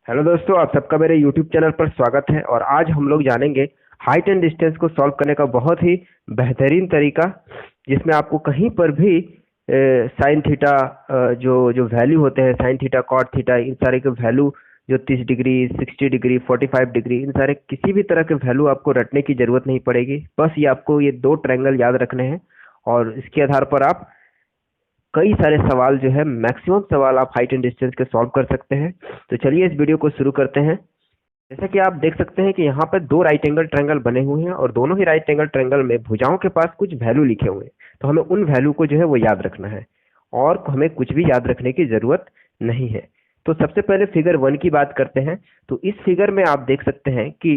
Hello दोस्तों, आप सबका मेरे यूट्यूब चैनल पर स्वागत है। और आज हम लोग जानेंगे हाइट एंड डिस्टेंस को सॉल्व करने का बहुत ही बेहतरीन तरीका, जिसमें आपको कहीं पर भी साइन थीटा जो जो वैल्यू होते हैं, साइन थीटा कॉट थीटा, इन सारे के वैल्यू जो 30 डिग्री 60 डिग्री 45 डिग्री, इन सारे किसी भी तरह के वैल्यू आपको रटने की जरूरत नहीं पड़ेगी। बस ये आपको ये दो ट्रायंगल याद रखने हैं और इसके आधार पर आप कई सारे सवाल जो है, मैक्सिमम सवाल आप हाइट एंड डिस्टेंस के सॉल्व कर सकते हैं। तो चलिए इस वीडियो को शुरू करते हैं। जैसा कि आप देख सकते हैं कि यहाँ पर दो राइट एंगल ट्रायंगल बने हुए हैं और दोनों ही राइट एंगल ट्रायंगल में भुजाओं के पास कुछ वैल्यू लिखे हुए हैं। तो हमें उन वैल्यू को जो है वो याद रखना है और हमें कुछ भी याद रखने की जरूरत नहीं है। तो सबसे पहले फिगर 1 की बात करते हैं। तो इस फिगर में आप देख सकते हैं कि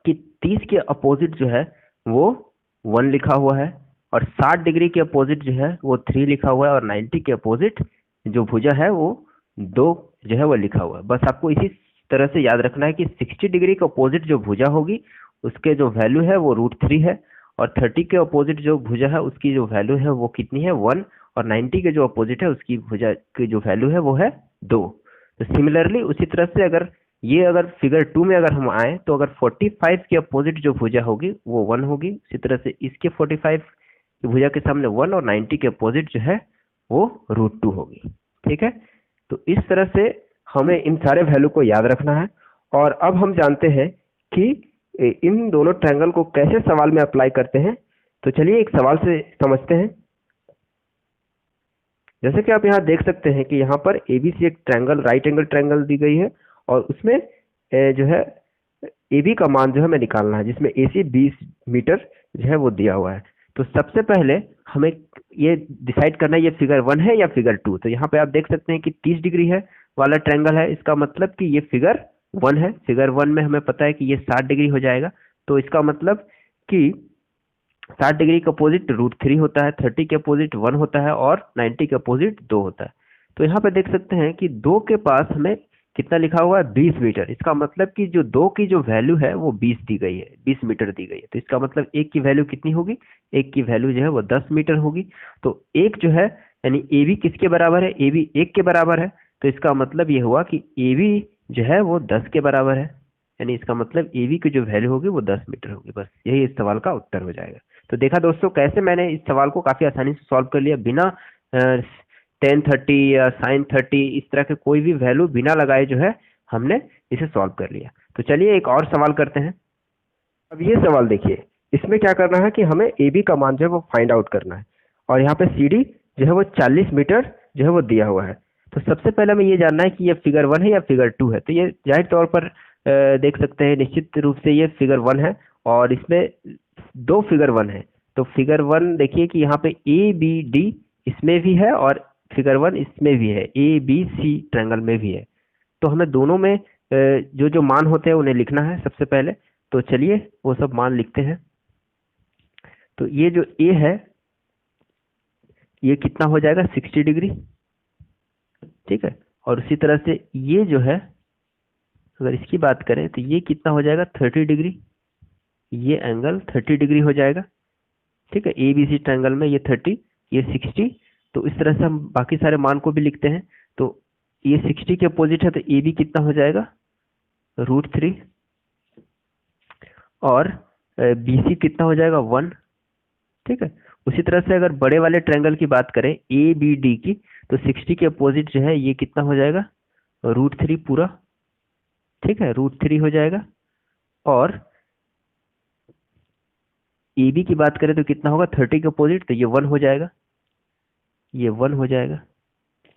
30 के अपोजिट जो है वो 1 लिखा हुआ है और 60 डिग्री के अपोजिट जो है वो 3 लिखा हुआ है और 90 के अपोजिट जो भुजा है वो 2 जो है वो लिखा हुआ है। बस आपको इसी तरह से याद रखना है कि 60 डिग्री के अपोजिट जो भुजा होगी उसके जो वैल्यू है वो √3 है और 30 के अपोजिट जो भुजा है उसकी जो वैल्यू है वो कितनी है, 1। और 90 के जो अपोजिट है उसकी भुजा की जो वैल्यू है वो है 2। तो सिमिलरली उसी तरह से अगर फिगर 2 में अगर हम आए तो अगर 45 के अपोजिट जो भुजा होगी वो 1 होगी, उसी तरह से इसके 45 की भुजा के सामने 1 और 90 के अपोजिट जो है वो √2 होगी। ठीक है, तो इस तरह से हमें इन सारे वैल्यू को याद रखना है। और अब हम जानते हैं कि इन दोनों ट्रायंगल को कैसे सवाल में अप्लाई करते हैं। तो चलिए एक सवाल से समझते हैं। जैसे कि आप यहाँ देख सकते हैं कि यहाँ पर एबीसी एक ट्रायंगल, राइट एंगल ट्रायंगल दी गई है और उसमें जो है एबी का मान जो है हमें निकालना है, जिसमें एसी 20 मीटर जो है वो दिया हुआ है। तो सबसे पहले हमें ये डिसाइड करना है ये फिगर 1 है या फिगर 2। तो यहाँ पे आप देख सकते हैं कि 30 डिग्री है वाला ट्रायंगल है, इसका मतलब कि ये फिगर 1 है। फिगर 1 में हमें पता है कि ये 60 डिग्री हो जाएगा। तो इसका मतलब कि 60 डिग्री का अपोजिट √3 होता है, 30 के अपोजिट 1 होता है और 90 के अपोजिट 2 होता है। तो यहाँ पे देख सकते हैं कि 2 के पास हमें कितना लिखा हुआ है, 20 मीटर। इसका मतलब कि जो 2 की जो वैल्यू है वो 20 दी गई है, 20 मीटर दी गई है। तो इसका मतलब एक की वैल्यू कितनी होगी, एक की वैल्यू जो है वो 10 मीटर होगी। तो एक जो है यानी ए बी किसके बराबर है, ए बी 1 के बराबर है। तो इसका मतलब ये हुआ कि ए बी जो है वो 10 के बराबर है, यानी इसका मतलब ए बी की जो वैल्यू होगी वो 10 मीटर होगी। बस यही इस सवाल का उत्तर हो जाएगा। तो देखा दोस्तों कैसे मैंने इस सवाल को काफी आसानी से सॉल्व कर लिया, बिना टेन 30 या साइन 30 इस तरह के कोई भी वैल्यू बिना लगाए जो है हमने इसे सॉल्व कर लिया। तो चलिए एक और सवाल करते हैं। अब ये सवाल देखिए, इसमें क्या करना है कि हमें ए बी का मान जो है वो फाइंड आउट करना है और यहाँ पे सी डी जो है वो 40 मीटर जो है वो दिया हुआ है। तो सबसे पहले हमें ये जानना है कि ये फिगर 1 है या फिगर 2 है। तो ये जाहिर तौर पर देख सकते हैं निश्चित रूप से ये फिगर 1 है और इसमें दो फिगर 1 है। तो फिगर 1 देखिए कि यहाँ पे ए बी डी इसमें भी है और फिगर 1 इसमें भी है, ए बी सी ट्रायंगल में भी है। तो हमें दोनों में जो जो मान होते हैं उन्हें लिखना है सबसे पहले। तो चलिए वो सब मान लिखते हैं। तो ये जो ए है ये कितना हो जाएगा, 60 डिग्री। ठीक है, और उसी तरह से ये जो है अगर इसकी बात करें तो ये कितना हो जाएगा, 30 डिग्री। ये एंगल 30 डिग्री हो जाएगा। ठीक है, ए बी सी ट्रायंगल में ये 30, ये 60। तो इस तरह से हम बाकी सारे मान को भी लिखते हैं। तो ये 60 के अपोजिट है तो ए बी कितना हो जाएगा, √3। और बी सी कितना हो जाएगा, 1। ठीक है, उसी तरह से अगर बड़े वाले ट्रायंगल की बात करें ए बी डी की, तो 60 के अपोजिट जो है ये कितना हो जाएगा, √3 पूरा। ठीक है, √3 हो जाएगा। और ए बी की बात करें तो कितना होगा, 30 के अपोजिट, तो ये 1 हो जाएगा, ये 1 हो जाएगा।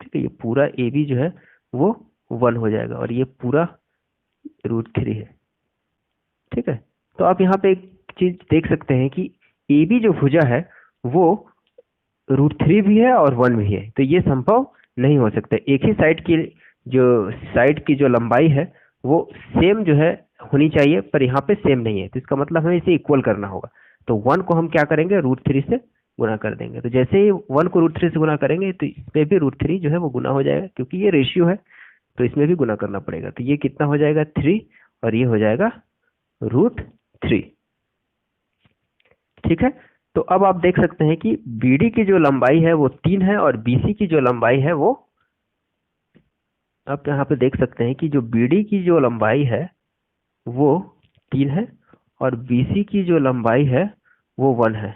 ठीक है, ये पूरा ए बी जो है वो 1 हो जाएगा और ये पूरा √3 है। ठीक है, तो आप यहाँ पे एक चीज देख सकते हैं कि ए बी जो भुजा है वो √3 भी है और 1 भी है। तो ये संभव नहीं हो सकता। एक ही साइड की जो लंबाई है वो सेम जो है होनी चाहिए, पर यहाँ पे सेम नहीं है। तो इसका मतलब हमें इसे इक्वल करना होगा। तो 1 को हम क्या करेंगे, √3 से गुना कर देंगे। तो जैसे ही 1 को √3 से गुना करेंगे तो इसमें भी √3 जो है वो गुना हो जाएगा, क्योंकि ये रेशियो है तो इसमें भी गुना करना पड़ेगा। तो ये कितना हो जाएगा, 3, और ये हो जाएगा √3। ठीक है, तो अब आप देख सकते हैं कि बीडी की जो लंबाई है वो 3 है और बीसी की जो लंबाई है वो आप यहाँ पे देख सकते हैं कि जो BD की जो लंबाई है वो 3 है और BC की जो लंबाई है वो 1 है।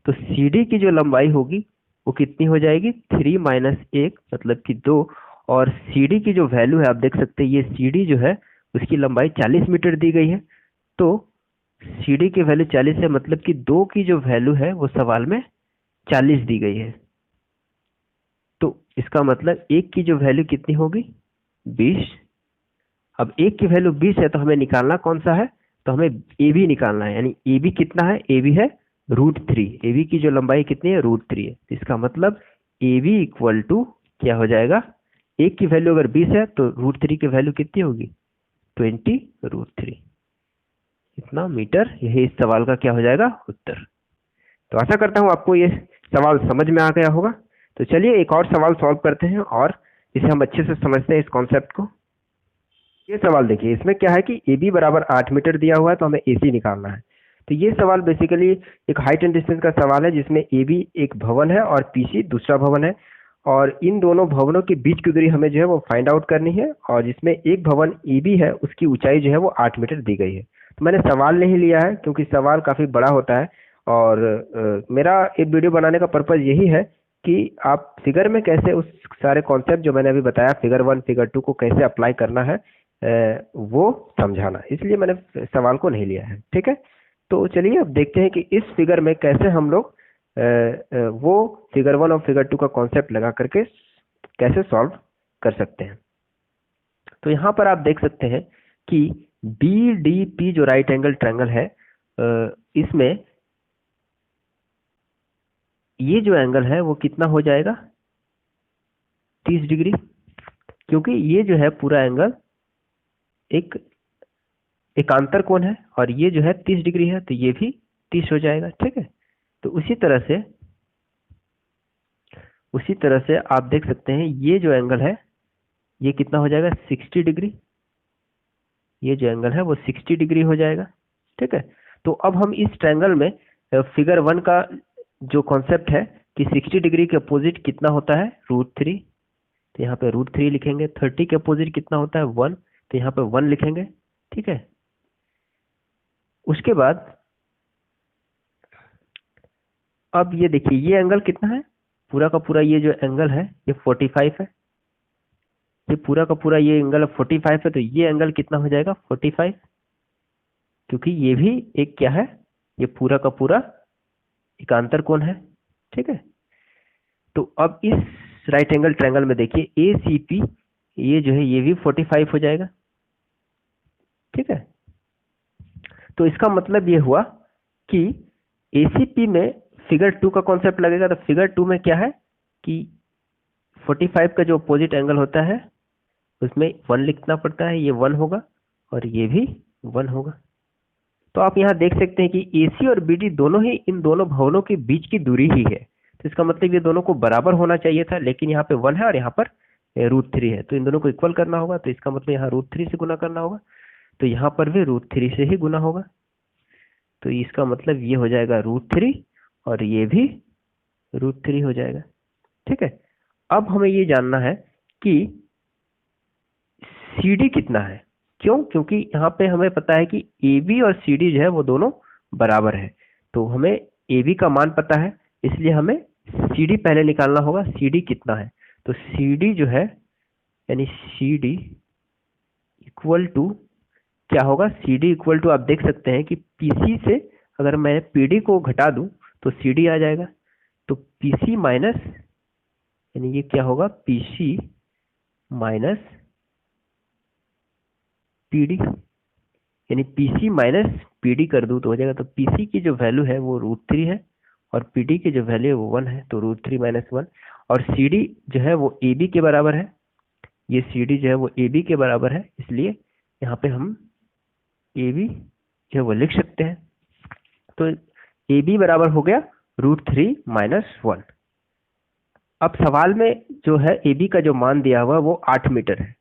तो CD की जो लंबाई होगी वो कितनी हो जाएगी, 3 माइनस 1 मतलब कि 2। और CD की जो वैल्यू है आप देख सकते हैं, ये CD जो है उसकी लंबाई 40 मीटर दी गई है। तो CD की वैल्यू 40 है, मतलब कि 2 की जो वैल्यू है वो सवाल में 40 दी गई है। तो इसका मतलब 1 की जो वैल्यू कितनी होगी, 20। अब 1 की वैल्यू 20 है तो हमें निकालना कौन सा है, तो हमें AB निकालना है। यानी AB कितना है, AB है √3। AB की जो लंबाई कितनी है, √3 है। तो इसका मतलब AB इक्वल टू क्या हो जाएगा, 1 की वैल्यू अगर 20 है तो √3 की वैल्यू कितनी होगी, 20√3। इतना मीटर, यही इस सवाल का क्या हो जाएगा, उत्तर। तो आशा करता हूँ आपको ये सवाल समझ में आ गया होगा। तो चलिए एक और सवाल सॉल्व करते हैं और इसे हम अच्छे से समझते हैं इस कॉन्सेप्ट को। ये सवाल देखिए, इसमें क्या है कि AB बराबर 8 मीटर दिया हुआ है तो हमें AC निकालना है। तो ये सवाल बेसिकली एक हाइट एंड डिस्टेंस का सवाल है, जिसमें AB एक भवन है और PC दूसरा भवन है, और इन दोनों भवनों के बीच की दूरी हमें जो है वो फाइंड आउट करनी है। और जिसमें एक भवन AB है उसकी ऊंचाई जो है वो 8 मीटर दी गई है। तो मैंने सवाल नहीं लिया है क्योंकि सवाल काफ़ी बड़ा होता है, और मेरा एक वीडियो बनाने का पर्पज़ यही है कि आप फिगर में कैसे उस सारे कॉन्सेप्ट जो मैंने अभी बताया, फिगर 1 फिगर 2 को कैसे अप्लाई करना है वो समझाना, इसलिए मैंने सवाल को नहीं लिया है। ठीक है, तो चलिए अब देखते हैं कि इस फिगर में कैसे हम लोग वो फिगर 1 और फिगर 2 का कॉन्सेप्ट लगा करके कैसे सॉल्व कर सकते हैं। तो यहाँ पर आप देख सकते हैं कि BDP जो राइट एंगल ट्रायंगल है, इसमें ये जो एंगल है वो कितना हो जाएगा, 30 डिग्री, क्योंकि ये जो है पूरा एंगल एक एकांतर कोण है और ये जो है 30 डिग्री है, तो ये भी 30 हो जाएगा। ठीक है, तो उसी तरह से आप देख सकते हैं ये जो एंगल है ये कितना हो जाएगा, 60 डिग्री। ये जो एंगल है वो 60 डिग्री हो जाएगा। ठीक है, तो अब हम इस ट्रायंगल में फिगर 1 का जो कॉन्सेप्ट है कि 60 डिग्री के अपोजिट कितना होता है, √3। तो यहाँ पे √3 लिखेंगे। 30 के अपोजिट कितना होता है, 1, तो यहाँ पे 1 लिखेंगे। ठीक है, उसके बाद अब ये देखिए ये एंगल कितना है, पूरा का पूरा ये जो एंगल है ये 45 है। ये पूरा का पूरा ये एंगल 45 है, तो ये एंगल कितना हो जाएगा, 45, क्योंकि ये भी एक क्या है, ये पूरा का पूरा एकांतर कोण है। ठीक है, तो अब इस राइट एंगल ट्रायंगल में देखिए ACP ये जो है ये भी 45 हो जाएगा। ठीक है, तो इसका मतलब ये हुआ कि ACP में फिगर 2 का कॉन्सेप्ट लगेगा। तो फिगर 2 में क्या है कि 45 का जो अपोजिट एंगल होता है उसमें 1 लिखना पड़ता है, ये 1 होगा और ये भी 1 होगा। तो आप यहाँ देख सकते हैं कि AC और BD दोनों ही इन दोनों भवनों के बीच की दूरी ही है। तो इसका मतलब ये दोनों को बराबर होना चाहिए था, लेकिन यहाँ पे 1 है और यहाँ पर √3 है, तो इन दोनों को इक्वल करना होगा। तो इसका मतलब यहाँ √3 से गुना करना होगा, तो यहाँ पर भी √3 से ही गुना होगा। तो इसका मतलब ये हो जाएगा √3 और ये भी √3 हो जाएगा। ठीक है, अब हमें ये जानना है कि CD कितना है। क्यों, क्योंकि यहाँ पे हमें पता है कि AB और CD जो है वो दोनों बराबर है। तो हमें AB का मान पता है, इसलिए हमें CD पहले निकालना होगा। CD कितना है, तो CD जो है यानी CD इक्वल टू क्या होगा, CD इक्वल टू आप देख सकते हैं कि PC से अगर मैं PD को घटा दूं तो CD आ जाएगा। तो PC माइनस, यानी ये क्या होगा, PC माइनस PD, यानी PC माइनस PD कर दूं तो हो जाएगा। तो PC की जो वैल्यू है वो √3 है और PD की जो वैल्यू है वो 1 है, तो √3 माइनस 1। और CD जो है वो AB के बराबर है, ये CD जो है वो AB के बराबर है, इसलिए यहाँ पे हम AB जो है वो लिख सकते हैं। तो AB बराबर हो गया √3 माइनस 1। अब सवाल में जो है AB का जो मान दिया हुआ वो 8 मीटर है,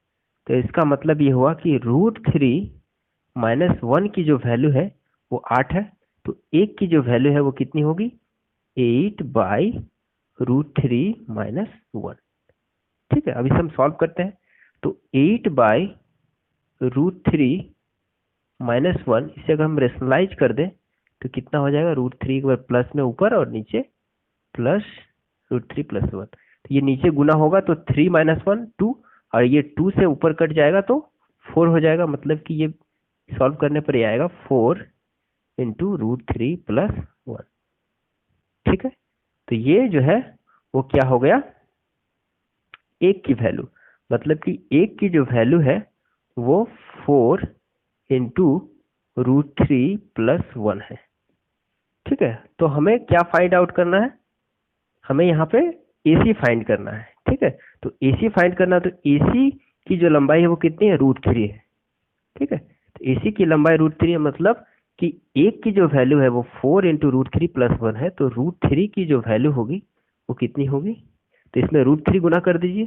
तो इसका मतलब ये हुआ कि √3 माइनस 1 की जो वैल्यू है वो 8 है, तो 1 की जो वैल्यू है वो कितनी होगी, 8 बाई √3 माइनस 1। ठीक है, अब इसे हम सॉल्व करते हैं। तो 8/√3 माइनस 1, इसे अगर हम रेशनलाइज कर दें तो कितना हो जाएगा, √3 एक बार प्लस में ऊपर और नीचे प्लस √3 + 1। तो ये नीचे गुना होगा तो 3 - 1 2, और ये 2 से ऊपर कट जाएगा तो 4 हो जाएगा। मतलब कि ये सॉल्व करने पर ये आएगा 4 × √3 + 1। ठीक है, तो ये जो है वो क्या हो गया, एक की वैल्यू, मतलब कि एक की जो वैल्यू है वो 4 × √3 + 1 है। ठीक है, तो हमें क्या फाइंड आउट करना है, हमें यहाँ पे AC फाइंड करना है। ठीक है, तो AC फाइंड करना, तो AC की जो लंबाई है वो कितनी है, √3 है। ठीक है, तो AC की लंबाई √3 है, मतलब कि एक की जो वैल्यू है वो 4 × √3 + 1 है। तो √3 की जो वैल्यू होगी वो कितनी होगी, तो इसमें √3 गुना कर दीजिए।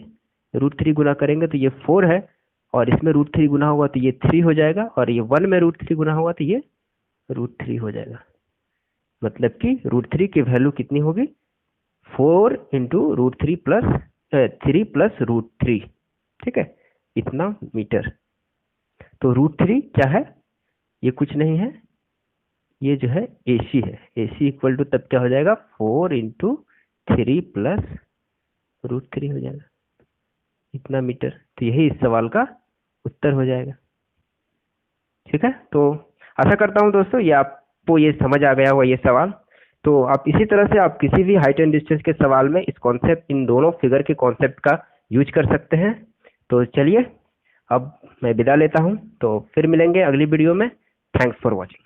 √3 गुना करेंगे तो ये 4 है, और इसमें √3 गुना होगा तो ये 3 हो जाएगा, और ये 1 में √3 गुना होगा तो ये √3 हो जाएगा। मतलब कि √3 की वैल्यू कितनी होगी, 4 × √3 + 3 + √3। ठीक है, इतना मीटर। तो √3 क्या है, ये कुछ नहीं है, ये जो है AC है। AC = तब क्या हो जाएगा, 4 × 3 + √3 हो जाएगा, इतना मीटर। तो यही इस सवाल का उत्तर हो जाएगा। ठीक है, तो आशा करता हूँ दोस्तों ये आपको ये समझ आ गया होगा ये सवाल। तो आप इसी तरह से आप किसी भी हाइट एंड डिस्टेंस के सवाल में इस कॉन्सेप्ट, इन दोनों फिगर के कॉन्सेप्ट का यूज कर सकते हैं। तो चलिए अब मैं विदा लेता हूँ, तो फिर मिलेंगे अगली वीडियो में। Thanks for watching.